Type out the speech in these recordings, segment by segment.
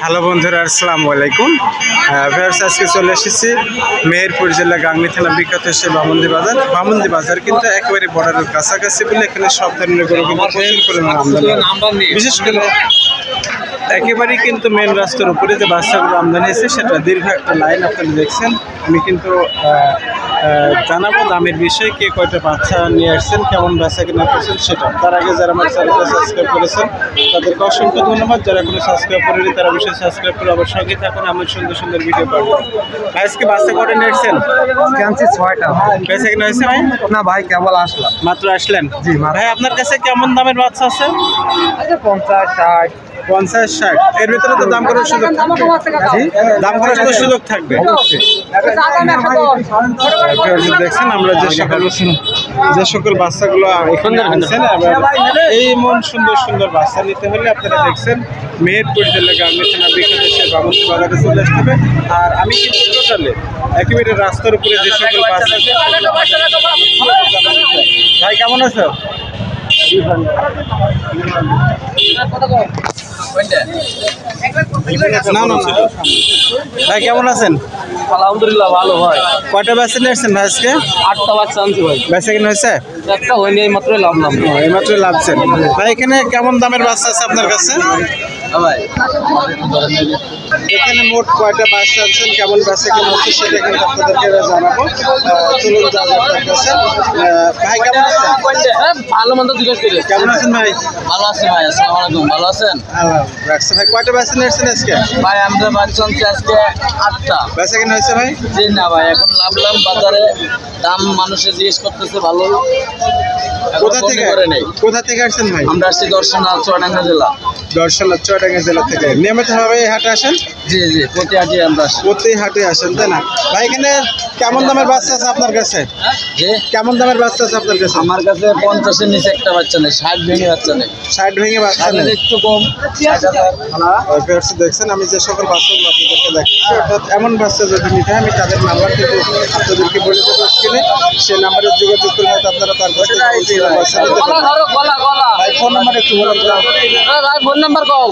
Hello বন্ধুরা, আসসালামু আলাইকুম। আজকে চলে এসেছি মেহেরপুর জেলা গাংনী থানা বিখ্যাত সে বামন্দি বাজার কিন্তু একেবারে বর্ডারের কাছাকাছি বলে এখানে সব ধরনের গরু কিন্তু প্রচুর পরিমাণে আমদানি, বিশেষ করে একেবারেই কিন্তু মেন রাস্তার উপরে যে বাচ্চাগুলো আমদানি হয়েছে সেটা দীর্ঘ একটা লাইন আপনারা দেখছেন। আমি কিন্তু জানাবো দামের বিষয়ে, কে কয়টা বাচ্চা নিয়ে আসছেন, কেমন বাচ্চা কিনা করছেন সেটা। তার আগে যারা আমার চ্যানেলটা সাবস্ক্রাইব করেছেন তাদেরকে অসংখ্য ধন্যবাদ। যারা কোনো সাবস্ক্রাইব করেনি তারা অবশ্যই সাবস্ক্রাইব করে আবার সঙ্গে থাকুন, আমার সুন্দর সুন্দর ভিডিও পাবেন। আজকে বাচ্চা কটা নিয়ে আসছেন? আনছি 6টা। বেচা কিনা হয়েছে ভাই? না ভাই, কেবল আসলাম, মাত্র আসলেন। জি ভাই, আপনার কাছে কেমন দামের বাচ্চা আছে? 50, 60, 50, 60 এর ভিতরে তো দাম করার সুযোগ থাকবে। দাম করার সুযোগ থাকবে দেখছেন। আমরা যে সকল বাচ্চাগুলো এখানে আনছেন, এই মন সুন্দর সুন্দর বাচ্চা নিতে হলে আপনারা দেখছেন মেহেরপুর জেলা গাংনী থানা বিখ্যাত সে বামন্দি বাজারে চলে আসতে হবে। আর আমি কিন্তু টোটালে একেবারে রাস্তার উপরে যে সকল বাচ্চা। ভাই কেমন আছো? ভাই কেমন আছেন? আলহামদুলিল্লাহ ভালো ভাই। কয়টা বাচ্চা নিয়ে আসছেন ভাই আজকে? 8টা বাচ্চা আনছি ভাই। বেচা কিনা হয়েছে? একটা হয়নি, এই মাত্রই লাভলাম। এইমাত্র লাভছেন ভাই। এখানে কেমন দামের বাচ্চা আছে আপনার কাছে? ভাই এখানে মোট কয়টা বাচ্চা আনছেন, কেমন বাচ্চা কেমন হচ্ছে সেটা কিন্তু আপনাদেরকে জানাবো। চলুন যাবো আপনার কাছে। ভাই কেমন আছেন? ভালো মন্দ জিজ্ঞেস করি। কেমন আছেন ভাই? ভালো আছি ভাই, আসসালামু আলাইকুম। ভালো আছেন? রাখছে ভাই। কয়টা বাচ্চা নিয়ে আসছেন আজকে? ভাই আমরা বাচ্চা আনছি আজকে 8টা। বেচা কিনা হয়েছে ভাই? জি না ভাই, এখন লাভলাম। বাজারে দাম মানুষে জিজ্ঞেস করতেছে ভালো। কোথা থেকে আসছেন ভাই? আমরা আসছি দর্শনা, চুয়াডাঙ্গা জেলা। দর্শনা, চুয়াডাঙ্গা জেলা থেকে নিয়মিতভাবে এই হাটে আসেন? জি জি, প্রতি হাটে আমরা আসি। প্রতি হাটে আসেন, তাই না ভাই? এখানে কেমন দামের বাচ্চা আছে আপনার কাছে? জি, কেমন দামের বাচ্চা আছে আপনার কাছে? আমার কাছে 50-এর নিচে একটা বাচ্চা নেই, 60 ভেঙে বাচ্চা নেই। 60 ভেঙে বাচ্চা নেই, একটু কম। দেখছেন আমি যে সকল বাচ্চাগুলো আপনাদেরকে দেখাচ্ছি, অর্থাৎ এমন বাচ্চা যদি নিতে হয় আমি তাদের নাম্বার কিন্তু আপনাদেরকে বলে দেবো স্ক্রিনে। সেই নাম্বারে যোগাযোগ করলে হয়তো আপনারা তার কাছে বাচ্চা নিতে পারবেন। ভাই ফোন নাম্বার একটু বলেন তো। ভাই ফোন নাম্বার কও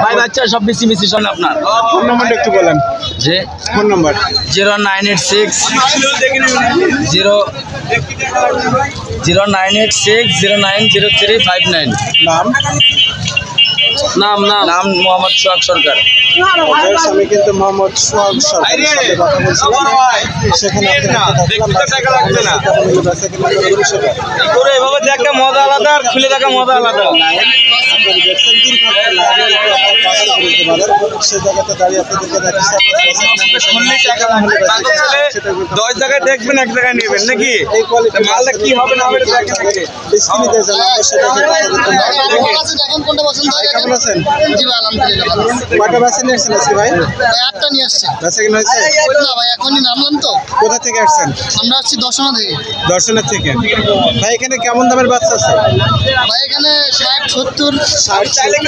ভাই, বাচ্চা সব মিশি মিশি শোন আপনার। ফোন নাম্বারটা একটু বলেন। জি, ফোন নাম্বার 0986090359। নাম নাম মোহাম্মদ সোহাগ সরকার। আমি কিন্তু মোহাম্মদ সোহাগ সরকারের সাথে কথা বলছিলাম, সেখানে এভাবে দেখা মজা আলাদা, আর খুলে দেখা মজা আলাদা। সে জায়গাতে দাঁড়িয়ে আপনাদেরকে দেখাচ্ছি। 10 জায়গায় দেখবেন, এক জায়গায় নেবেন নাকি? এই কোয়ালিটি মালটা কি হবে না হবে দেখেন। কেমন আছেন? জি ভাই, আলহামদুলিল্লাহ ভালো আছি। কয়টা বাচ্চা নিয়ে আসছেন আজকে ভাই? ভাই 8টা নিয়ে আসছি। বেচা কিনা হয়েছে? না ভাই, এখনই নামলাম তো। কোথা থেকে আসছেন? আমরা আসছি দর্শনা থেকে। দর্শনের থেকে। ভাই এখানে কেমন দামের বাচ্চা আছে? ভাই এখানে 60, 70। 60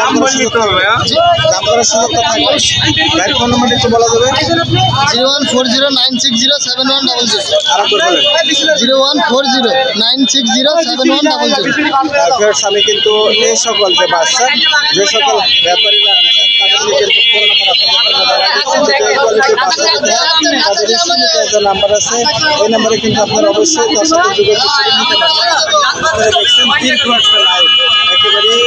দাম করার সুযোগ তো থাকবে। ভাই ফোন নাম্বার একটু বলা যাবে? 01409607100। আরেকবার বলেন। 01409607100। আমি কিন্তু এই সকল যে বাচ্চা, যে সকল ব্যাপারীরা আনছেন তাদেরকে কিন্তু ফোন নাম্বার আছে, এই নাম্বারে কিন্তু আপনারা অবশ্যই তার সাথে যোগাযোগ করে নিতে পারবেন। আপনারা দেখছেন দীর্ঘ একটা লাইন, একেবারেই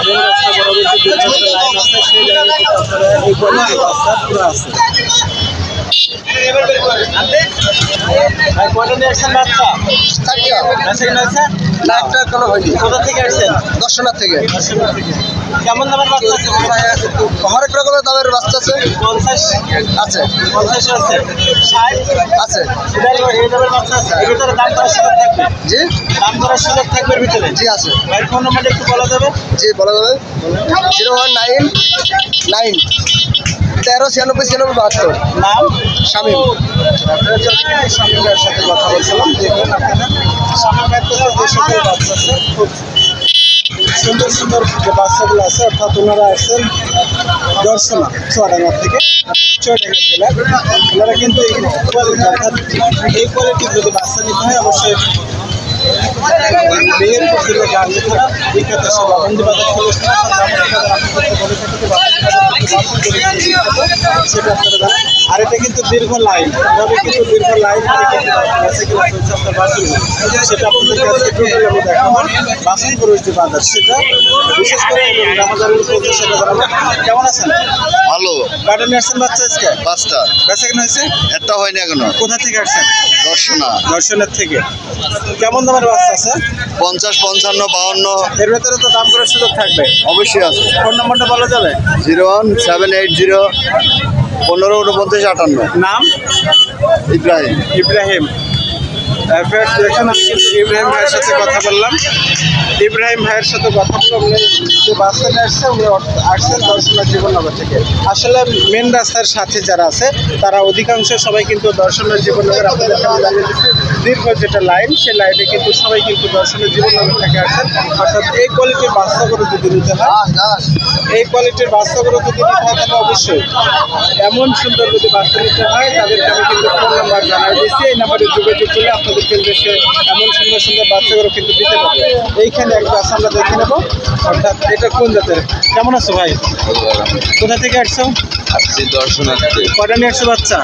মেন রাস্তা বরাবর যে দীর্ঘ একটা লাইন আছে, সেই লাইনে কিন্তু আপনারা এই কোয়ালিটির বাচ্চা পুরো আছে। ভাই কয়টা নিয়ে আসছেন বাচ্চা? 4টা। বেচা কিনা হয়েছে? না, একটা এখনো হয়নি। কোথা থেকে আসছেন? দর্শনা থেকে। কেমন দামের বাচ্চা আছে? হরেক রকমের দামের বাচ্চা আছে। 50 আছে, 50 আছে, 60 আছে। এই দামের বাচ্চা আছে। এর ভিতরে দাম করার সুযোগ থাকবে? জি, দাম করার সুযোগ থাকবে এর ভিতরে? জি আছে। ভাই ফোন নাম্বারটা একটু বলা যাবে? জি বলা যাবে। 019 139692। নাম? শামীম। শামীমের সাথে কথা বলছিলাম। দেখুন আপনারা শামীম ভাইয়ের কাছে যে সকল বাচ্চা আছে, খুব সুন্দর সুন্দর যে বাচ্চাগুলো আছে, অর্থাৎ ওনারা আসছেন দর্শনা, চুয়াডাঙ্গা থেকে, চুয়াডাঙ্গা জেলা। ওনারা কিন্তু এই কোয়ালিটি, অর্থাৎ এই কোয়ালিটির যদি বাচ্চা নিতে হয় অবশ্যই মেহেরপুর জেলা গাংনী থানা বিখ্যাত সে বামন্দি বাজার থেকে বাছুর গরু কিন্তু বিখ্যাত, সেটা আপনারা জানেন। আর এটা কিন্তু দীর্ঘ লাইন, এভাবে কিন্তু দীর্ঘ লাইন থেকে কিন্তু বেচাকেনা চলছে আপনার বাছুর গরু। সেটা আপনাদের কাছে টোটালি আমি দেখাবো বাছুর গরুর যে বাজার, সেটা বিশেষ করে রামাজানের উপরে সেটা জানাবো। কেমন আছেন? ভালো। কয়টা নিয়ে আসছেন বাচ্চা আজকে? 5টা। বেচাকেনা হয়েছে? একটা হয়নি এখনো। কোথা থেকে আসছেন? দর্শনা। দর্শনের থেকে। কেমন দামের বাচ্চা আছে? 50, 55, 52। এর ভেতরে তো দাম করার সুযোগ থাকবে। অবশ্যই আছে। ফোন নম্বরটা বলা যাবে? 01780 15 49 58। নাম? ইব্রাহিম। ইব্রাহিম। দেখুন আমি কিন্তু ইব্রাহিম ভাইয়ের সাথে কথা বললাম। ইব্রাহিম ভাইয়ের সাথে কথা বলে উনি যে বাচ্চা নিয়ে আসছে, উনি আসছেন দর্শনা জীবননগর থেকে। আসলে মেন রাস্তার সাথে যারা আছে তারা অধিকাংশ সবাই কিন্তু দর্শনা জীবননগর, আপনাদের সামনে দাঁড়িয়ে দিচ্ছে দীর্ঘ যেটা লাইন, সেই লাইনে কিন্তু সবাই কিন্তু দর্শনা জীবননগর থেকে আসছেন। অর্থাৎ এই কোয়ালিটির বাচ্চাগুলো যদি নিতে হয়, এই কোয়ালিটির বাচ্চাগুলো যদি নিতে হয় তাহলে অবশ্যই এমন সুন্দর যদি বাচ্চা নিতে হয় তাদেরকে আমি কিন্তু ফোন নাম্বার জানাই দিচ্ছি। এই নাম্বারে যোগাযোগ করলে আপনাদের কিন্তু সে এমন সুন্দর সুন্দর বাচ্চাগুলো কিন্তু দিতে পারবে। এইখানে একটা আছে, আমরা দেখে নেবো। অর্থাৎ এটা কোন জাতের? কেমন আছো ভাই? কোথা থেকে আসছো? আসছি দর্শনার্থী। কটা নিয়ে আসছো বাচ্চা?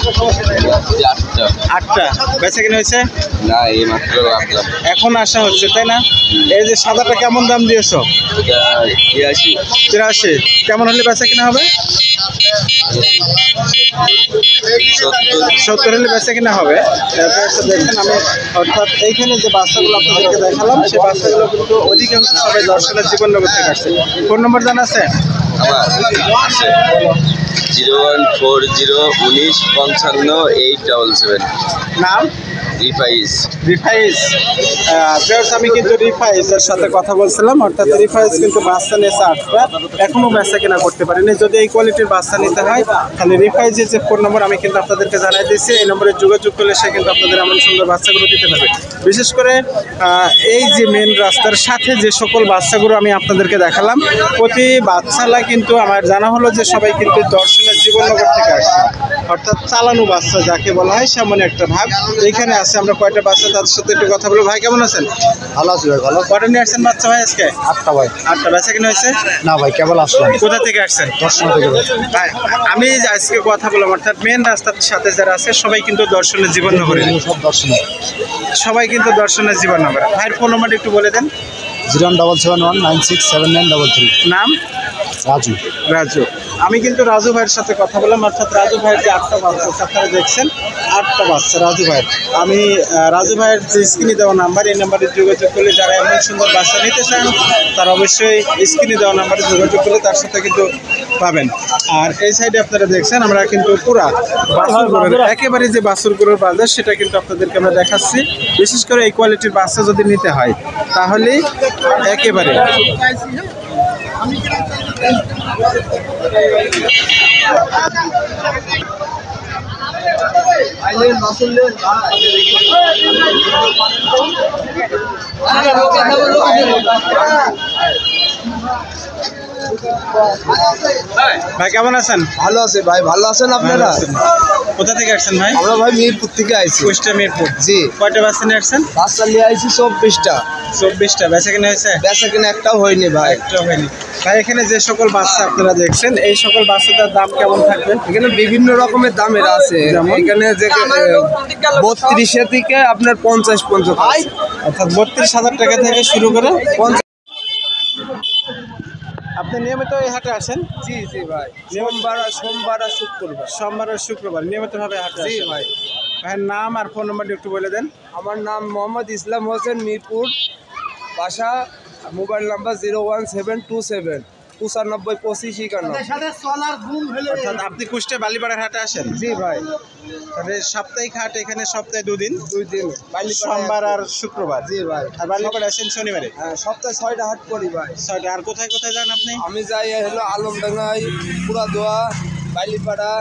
8টা। 8টা। বেচা কিনা হয়েছে? না, এই মাত্র আসলাম। এখন আসা হচ্ছে, তাই না? এই যে সাদাটা কেমন দাম দিয়েছো? 83। কেমন হলে বেচা কিনা হবে? 70 হলে বেচা কিনা হবে। দেখেন আমি, অর্থাৎ এইখানে যে বাচ্চাগুলো আপনাদেরকে দেখালাম, সেই বাচ্চাগুলো কিন্তু অধিকাংশ সবাই দর্শনের জীবননগর থেকে আসছে। ফোন নম্বর জানা আছে? আমার 01401 1955 877। নাম? রিফাইজ। রিফাইজ। আমি কিন্তু রিফাইজের সাথে কথা বলছিলাম। অর্থাৎ রিফাইজ কিন্তু বাচ্চা নিয়েছে 8টা, এখনও বেচা কেনা করতে পারেনি। যদি এই কোয়ালিটির বাচ্চা নিতে হয় তাহলে রিফাইজের যে ফোন নম্বর আমি কিন্তু আপনাদেরকে জানাই দিচ্ছি, এই নম্বরে যোগাযোগ করলে সে কিন্তু আপনাদের এমন সুন্দর বাচ্চাগুলো দিতে পারবে। বিশেষ করে এই যে মেন রাস্তার সাথে যে সকল বাচ্চাগুলো আমি আপনাদেরকে দেখালাম, প্রতি বাচ্চালা কিন্তু আমার জানা হলো যে সবাই কিন্তু দর্শনের জীবননগর থেকে আসছে। অর্থাৎ চালানো বাচ্চা যাকে বলা হয় সেমন একটা ভাব এইখানে আছে। আমরা কয়টা বাচ্চা তাদের সাথে একটু কথা বলবো। ভাই কেমন আছেন? ভালো আছি ভাই। ভালো। কয়টা নিয়ে আসছেন বাচ্চা ভাই আজকে? 8টা ভাই। 8টা। বেচা কিনা হয়েছে? না ভাই, কেবল আসলাম। কোথা থেকে আসছেন? দর্শনা থেকে ভাই। ভাই আমি যে আজকে কথা বললাম, অর্থাৎ মেন রাস্তার সাথে যারা আছে সবাই কিন্তু দর্শনের জীবননগরে, সব দর্শনা। সবাই কিন্তু দর্শনের জীবননগরে। ভাইয়ের ফোন নম্বরটা একটু বলে দেন। 01771 967933। নাম? রাজু। রাজু। আমি কিন্তু রাজু ভাইয়ের সাথে কথা বললাম। অর্থাৎ রাজু ভাইয়ের যে 8টা বাচ্চা আপনারা দেখছেন, 8টা বাচ্চা রাজু ভাইয়ের। আমি রাজু ভাইয়ের যে স্ক্রিনে দেওয়া নাম্বার, এই নাম্বারে যোগাযোগ করলে যারা এমন সুন্দর বাচ্চা নিতে চান তারা অবশ্যই স্ক্রিনে দেওয়া নাম্বারে যোগাযোগ করলে তার সাথে কিন্তু পাবেন। আর এই সাইডে আপনারা দেখছেন আমরা কিন্তু পুরা বাছুর গরুর, একেবারে যে বাছুর গরুর বাজার সেটা কিন্তু আপনাদেরকে আমরা দেখাচ্ছি। বিশেষ করে এই কোয়ালিটির বাচ্চা যদি নিতে হয় তাহলে একেবারে ভাই কেমন আছেন? ভালো আছে ভাই। ভালো আছেন আপনারা? কোথা থেকে আসছেন ভাই? আমরা ভাই মিরপুর থেকে আইছি। কুষ্টিয়া মিরপুর। জি। কয়টা বাচ্চা নিয়ে আসছেন? বাচ্চা নিয়ে আইছি 24টা। 24টা। বেচা কিনা হয়েছে? বেচা কিনা একটাও হয়নি ভাই। একটাও হয়নি। ভাই এখানে যে সকল বাচ্চা আপনারা দেখছেন, এই সকল বাচ্চাটার দাম কেমন থাকবে? এখানে বিভিন্ন রকমের দামের আছে। যেমন? এখানে যে 32 থেকে আপনার 50-50। অর্থাৎ 32,000 টাকা থেকে শুরু করে 50। আপনি নিয়মিত এই হাটে আসেন? জি জি ভাই। সোমবার আর শুক্রবার। সোমবার আর শুক্রবার নিয়মিতভাবে হাটে জি আসেন? ভাই। ভাইয়ের নাম আর ফোন নম্বরটা একটু বলে দেন। আমার নাম মোহাম্মদ ইসলাম হোসেন, মিরপুর বাসা। Mobile number 01727 95 25 51। অর্থাৎ আপনি কুষ্টিয়া বালিপাড়ার হাটে আসেন? জি ভাই। তাহলে সাপ্তাহিক হাট এখানে সপ্তাহে 2 দিন, 2 দিন, সোমবার আর শুক্রবার। জি ভাই। আর বালিপাড়া আসেন শনিবারে? হ্যাঁ, সপ্তাহে 6টা হাট করি ভাই। 6টা। আর কোথায় কোথায় যান আপনি? আমি যাই হলো আলমডাঙ্গাই, পুরাদোয়া, বালিপাড়া,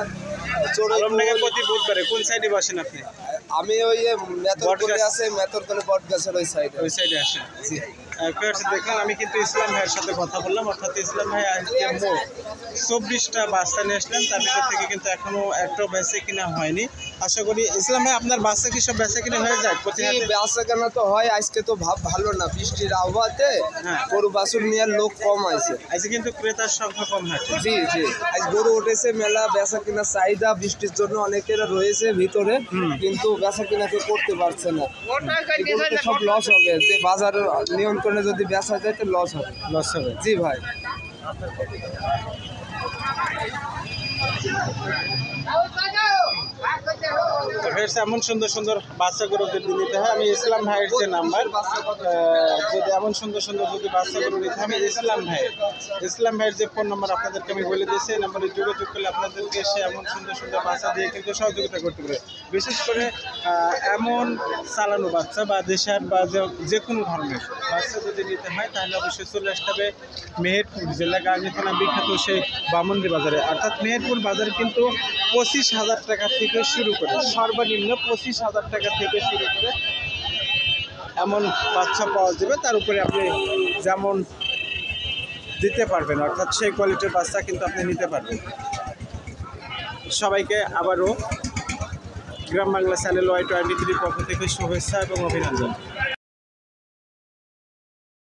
আলমডাঙ্গা প্রতি বুধবারে। কোন সাইডে বসেন আপনি? আমি ওই মেথরকলে আছে, মেথরকলে বটগাছের ওই সাইডে। ওই সাইডে আসেন। জি। দেখলাম আমি কিন্তু ইসলাম ভাইয়ের সাথে কথা বললাম, অর্থাৎ ইসলাম ভাই আজকে মোট 24টা বাচ্চা নিয়ে আসলেন, তার ভিতর থেকে কিন্তু এখনো একটাও বেচা কিনা হয়নি। আশা করি ইসলাম ভাই আপনার বাচ্চা কি সব বেচা কিনা হয়ে যায় প্রতি হাটে? বেচা কেনা তো হয়, আজকে তো ভাব ভালো না, বৃষ্টির আবহাওয়াতে হ্যাঁ। গরু বাছুর নেওয়ার লোক কম আছে। আজকে কিন্তু ক্রেতার সংখ্যা কম হাটে। জি জি, আজ গরু উঠেছে মেলা, বেচা কিনা চাহিদা বৃষ্টির জন্য অনেকের রয়েছে ভিতরে, কিন্তু বেচা কিনা কেউ করতে পারছে না। এগুলোতে সব লস হবে, যে বাজার নিয়ন্ত্রণে যদি বেচা যায় তো লস হবে। লস হবে। জি ভাই। এমন সুন্দর সুন্দর বাচ্চাগুলো যদি নিতে হয়, আমি ইসলাম ভাইয়ের যে নাম্বার, যদি এমন সুন্দর সুন্দর যদি বাচ্চাগুলো নিতে হয়, আমি ইসলাম ভাইয়ের যে ফোন নাম্বার আপনাদেরকে আমি বলে দিয়েছি, এই নাম্বারে যোগাযোগ করলে আপনাদেরকে সে এমন সুন্দর সুন্দর বাচ্চা দিয়ে কিন্তু সহযোগিতা করতে পারে। বিশেষ করে এমন চালানো বাচ্চা বা দেশার বা যে কোনো ধরনের বাচ্চা যদি নিতে হয়, তাহলে অবশ্যই চলে আসতে হবে মেহেরপুর জেলা গাংনী থানা বিখ্যাত সেই বামন্দি বাজারে। অর্থাৎ মেহেরপুর বাজার কিন্তু 25,000 টাকা থেকে শুরু করে, সর্বনিম্ন 25,000 টাকা থেকে শুরু করে এমন বাচ্চা পাওয়া যাবে। তার উপরে আপনি যেমন দিতে পারবেন, অর্থাৎ সেই কোয়ালিটির বাচ্চা কিন্তু আপনি নিতে পারবেন। সবাইকে আবারও গ্রাম বাংলা চ্যানেল Y23 পক্ষ থেকে শুভেচ্ছা এবং অভিনন্দন।